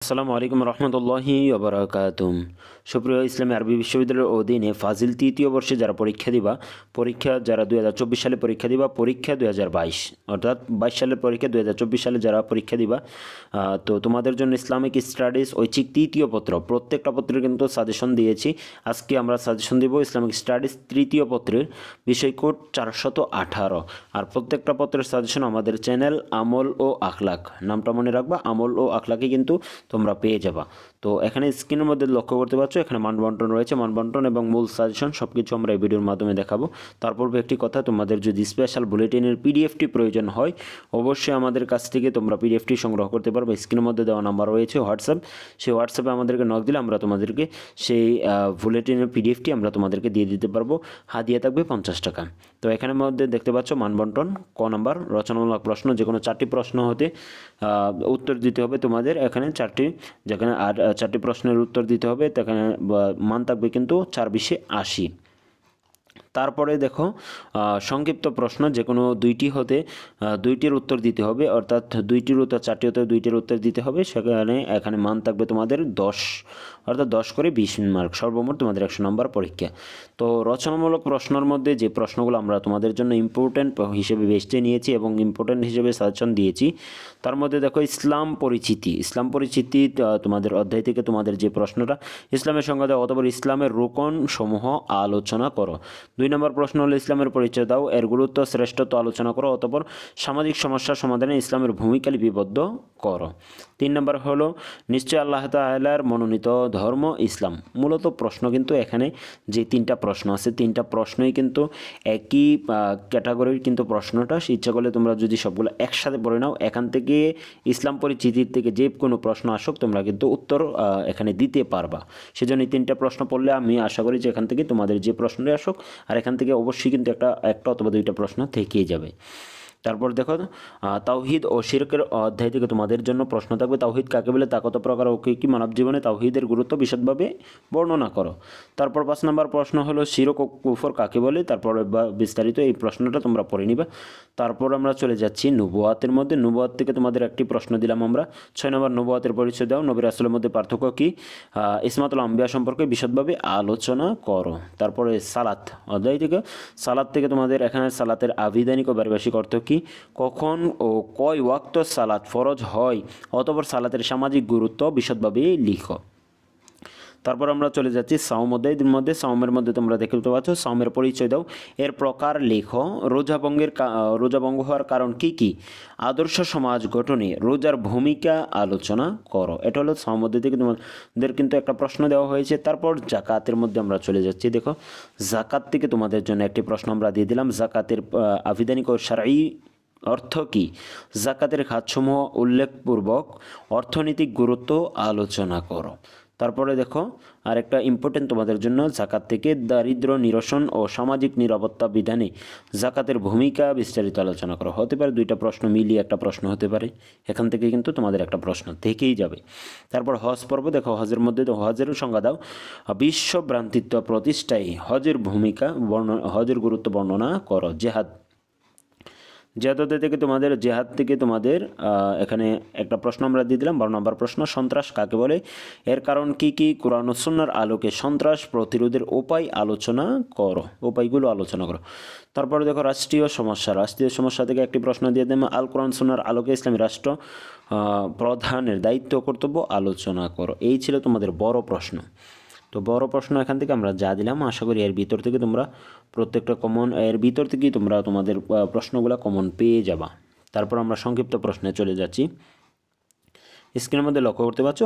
আসসালামু আলাইকুম রহমতুল্লাহি ওবরাকাতুম। সুপ্রিয় ইসলামী আরবি বিশ্ববিদ্যালয়ের অধীনে ফাজিল তৃতীয় বর্ষে যারা পরীক্ষা যারা 2024 সালে পরীক্ষা দিবা, পরীক্ষা 2022 অর্থাৎ 22 সালের পরীক্ষা 2024 সালে যারা পরীক্ষা দিবা, তো তোমাদের জন্য ইসলামিক স্টাডিজ ঐচ্ছিক তৃতীয় পত্র, প্রত্যেকটা পত্রের কিন্তু সাজেশন দিয়েছি। আজকে আমরা সাজেশন দেব ইসলামিক স্টাডিজ তৃতীয় পত্রের বিষয় কোড 418। আর প্রত্যেকটা পত্রের সাজেশন আমাদের চ্যানেল আমল ও আখলাক, নামটা মনে রাখবা, আমল ও আখলাকে কিন্তু তোমরা পেয়ে যাবা। তো এখানে স্ক্রিনের মধ্যে লক্ষ্য করতে পারছো, এখানে মানবন্টন রয়েছে, মানবন্টন এবং মূল সাজেশন সব কিছু আমরা এই ভিডিওর মাধ্যমে দেখাবো। তারপর একটি কথা, তোমাদের যদি স্পেশাল বুলেটিনের পিডিএফটি প্রয়োজন হয় অবশ্যই আমাদের কাছ থেকে তোমরা পিডিএফটি সংগ্রহ করতে পারবে। স্ক্রিনের মধ্যে দেওয়া নাম্বার রয়েছে হোয়াটসঅ্যাপ, সেই হোয়াটসঅ্যাপে আমাদেরকে নক দিলে আমরা তোমাদেরকে সেই বুলেটিনের পিডিএফটি আমরা তোমাদেরকে দিয়ে দিতে পারবো। হাদিয়া থাকবে 50 টাকা। তো এখানের মধ্যে দেখতে পাচ্ছ মানবন্টন ক নাম্বার, রচনামূলক প্রশ্ন, যে কোনো 4টি প্রশ্ন হতে উত্তর দিতে হবে তোমাদের। এখানে যেখানে আর 4টি প্রশ্নের উত্তর দিতে হবে, সেখানে মান থাকবে কিন্তু 4-20-80। তারপরে দেখো সংক্ষিপ্ত প্রশ্ন, যে কোনো 2টি হতে 2টির উত্তর দিতে হবে, অর্থাৎ 2টির উত্তর 4টি হতে 2টির উত্তর দিতে হবে। এখানে মান থাকবে তোমাদের 10, অর্থাৎ 10 করে 20 মার্ক, সর্বমোট তোমাদের 100 নম্বর পরীক্ষা। তো রচনামূলক প্রশ্নের মধ্যে যে প্রশ্নগুলো আমরা তোমাদের জন্য ইম্পর্টেন্ট হিসেবে বেছে নিয়েছি এবং ইম্পর্টেন্ট হিসেবে সাজেশন দিয়েছি, তার মধ্যে দেখো ইসলাম পরিচিতি তোমাদের অধ্যায় থেকে তোমাদের যে প্রশ্নটা, ইসলামের সংজ্ঞা দাও অথবা ইসলামের রোকন সমূহ আলোচনা করো। 2 নম্বর প্রশ্ন হলো ইসলামের পরিচয় দাও, এর গুরুত্ব শ্রেষ্ঠত্ব আলোচনা করো, অতঃপর সামাজিক সমস্যার সমাধানে ইসলামের ভূমিকা লিপিবদ্ধ করো। 3 নম্বর হলো নিশ্চয় আল্লাহ তাআলার মনোনীত ধর্ম ইসলাম। মূলত প্রশ্ন কিন্তু এখানে যে 3টা প্রশ্ন আছে, 3টা প্রশ্নই কিন্তু একই ক্যাটাগরির কিন্তু প্রশ্নটা। ইচ্ছা করলে তোমরা যদি সবগুলো একসাথে পড়ে নাও, এখান থেকে ইসলাম পরিচিতির থেকে যে কোনো প্রশ্ন আসুক তোমরা কিন্তু উত্তর এখানে দিতে পারবা। সেজন্য এই 3টা প্রশ্ন পড়লে আমি আশা করি যে এখান থেকে তোমাদের যে প্রশ্নটি আসুক, আর এখান থেকে অবশ্যই কিন্তু একটা অথবা 2টা প্রশ্ন থেকেই যাবে। তারপর দেখো তাওহিদ ও শিরকের অধ্যায় থেকে তোমাদের জন্য প্রশ্ন থাকবে, তাওহিদ কাকে বলে, তা কত প্রকার ও কি মানব জীবনে তাওহিদের গুরুত্ব বিশদভাবে বর্ণনা করো। তারপর 5 নম্বর প্রশ্ন হলো শিরক ও কুফর কাকে বলে, তারপর বিস্তারিত এই প্রশ্নটা তোমরা পড়ে নিবা। তারপর আমরা চলে যাচ্ছি নবুয়াতের মধ্যে। নবুয়াত থেকে তোমাদের একটি প্রশ্ন দিলাম আমরা। 6 নম্বর নবুয়াতের পরিচয় দাও, নবী রাসূলের মধ্যে পার্থক্য কি, ইসমাতুল আম্বিয়া সম্পর্কে বিশদভাবে আলোচনা করো। তারপরে সালাত অধ্যায় থেকে, সালাত থেকে তোমাদের এখানে সালাতের আবিধানিক ও পারিভাষিক অর্থ কি, কখন ও কয় ওয়াক্ত সালাত ফরজ হয়, অতঃপর সালাতের সামাজিক গুরুত্ব বিশদভাবে লিখো। তারপর আমরা চলে যাচ্ছি সাওম অধ্যায়ের মধ্যে। সাওমের মধ্যে তোমরা দেখতে পাচ্ছ, সাওমের পরিচয় দাও, এর প্রকার লেখো, রোজা ভঙ্গ হওয়ার কারণ কি কি, আদর্শ সমাজ গঠনে রোজার ভূমিকা আলোচনা করো। এটা হলো সাওম অধ্যায় থেকে তোমাদের কিন্তু একটা প্রশ্ন দেওয়া হয়েছে। তারপর জাকাতের মধ্যে আমরা চলে যাচ্ছি। দেখো জাকাত থেকে তোমাদের জন্য একটি প্রশ্ন আমরা দিয়ে দিলাম, জাকাতের আবিধানিক ও শারঈ অর্থ কি, জাকাতের খাতসমূহ উল্লেখপূর্বক অর্থনৈতিক গুরুত্ব আলোচনা করো। তারপরে দেখো আরেকটা ইম্পর্টেন্ট তোমাদের জন্য, জাকাত থেকে দারিদ্র্য নিরসন ও সামাজিক নিরাপত্তা বিধানে জাকাতের ভূমিকা বিস্তারিত আলোচনা করো। হতে পারে 2টা প্রশ্ন মিলিয়ে একটা প্রশ্ন হতে পারে, এখান থেকে কিন্তু তোমাদের একটা প্রশ্ন থেকেই যাবে। তারপর হজ পর্ব দেখো, হজের মধ্যে তো হজেরও সংজ্ঞা দাও, বিশ্ব ভ্রাতৃত্ব প্রতিষ্ঠায় হজের গুরুত্ব বর্ণনা করো। জেহাদ থেকে তোমাদের এখানে একটা প্রশ্ন আমরা দিয়ে দিলাম। 12 নম্বর প্রশ্ন, সন্ত্রাস কাকে বলে, এর কারণ কি কি, কোরআন ও সুন্নাহর আলোকে সন্ত্রাস প্রতিরোধের উপায়গুলো আলোচনা করো। তারপরে দেখো রাষ্ট্রীয় সমস্যা থেকে একটি প্রশ্ন দিয়ে দিলাম, আল কোরআন সুন্নাহর আলোকে ইসলামী রাষ্ট্র প্রধানের দায়িত্ব কর্তব্য আলোচনা করো। এই ছিল তোমাদের বড় প্রশ্ন। তো বড় প্রশ্ন এখান থেকে আমরা যা দিলাম, আশা করি এর ভিতর থেকে তোমরা প্রত্যেকটা এর ভিতর থেকেই তোমরা তোমাদের প্রশ্নগুলো কমন পেয়ে যাবা। তারপর আমরা সংক্ষিপ্ত প্রশ্নে চলে যাচ্ছি। স্ক্রিনের মধ্যে লক্ষ্য করতে পারছো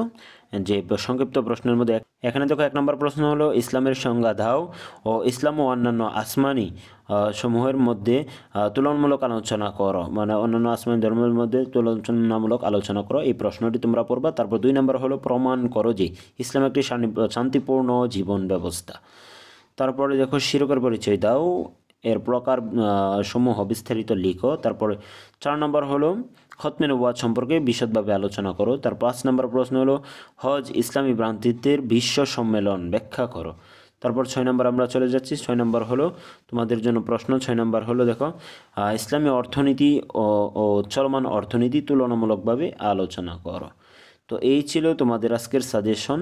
যে সংক্ষিপ্ত প্রশ্নের মধ্যে এখানে দেখো 1 নম্বর প্রশ্ন হলো ইসলামের সংজ্ঞা দাও ও ইসলাম ও অন্যান্য আসমানি সমূহের মধ্যে তুলনামূলক আলোচনা করো, মানে অন্যান্য আসমানি ধর্মের মধ্যে তুলনামূলক আলোচনা করো। এই প্রশ্নটি তোমরা পড়বা। তারপর 2 নম্বর হলো প্রমাণ করো যে ইসলাম একটি শান্তিপূর্ণ জীবন ব্যবস্থা। তারপরে দেখো শিরকের পরিচয় দাও, এর প্রকার সমূহ বিস্তারিত লিখো। তারপরে 4 নম্বর হলো খতমে নবুয়াত সম্পর্কে বিশদভাবে আলোচনা করো। তার 5 নম্বর প্রশ্ন হলো হজ ইসলামী ভ্রাতৃত্বের বিশ্ব সম্মেলন ব্যাখ্যা করো। তারপর 6 নম্বর আমরা চলে যাচ্ছি। 6 নম্বর হলো তোমাদের জন্য প্রশ্ন। 6 নম্বর হলো দেখো ইসলামী অর্থনীতি ও চলমান অর্থনীতি তুলনামূলকভাবে আলোচনা করো। তো এই ছিল তোমাদের আজকের সাজেশন।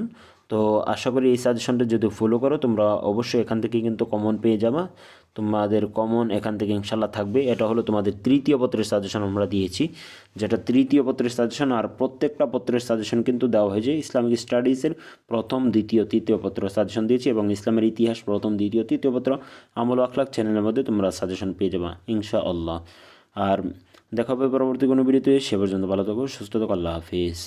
তো আশা করি এই সাজেশনটা যদি ফলো করো তোমরা অবশ্যই এখান থেকে কিন্তু কমন পেয়ে যাবা। তোমাদের কমন এখান থেকে ইনশাল্লাহ থাকবে। এটা হলো তোমাদের তৃতীয় পত্রের সাজেশন আমরা দিয়েছি, যেটা তৃতীয় পত্রের সাজেশন। আর প্রত্যেকটা পত্রের সাজেশন কিন্তু দেওয়া হয়েছে ইসলামিক স্টাডিজের প্রথম, দ্বিতীয়, তৃতীয় পত্র সাজেশন দিয়েছি, এবং ইসলামের ইতিহাস প্রথম, দ্বিতীয়, তৃতীয় পত্র আমল ও আখলাক চ্যানেলের মধ্যে তোমরা সাজেশন পেয়ে যাবা ইনশাআল্লাহ। আর দেখা হবে পরবর্তী কোনো ভিডিওতে। সে পর্যন্ত ভালো থাকো, সুস্থ থাকো, আল্লাহ হাফিজ।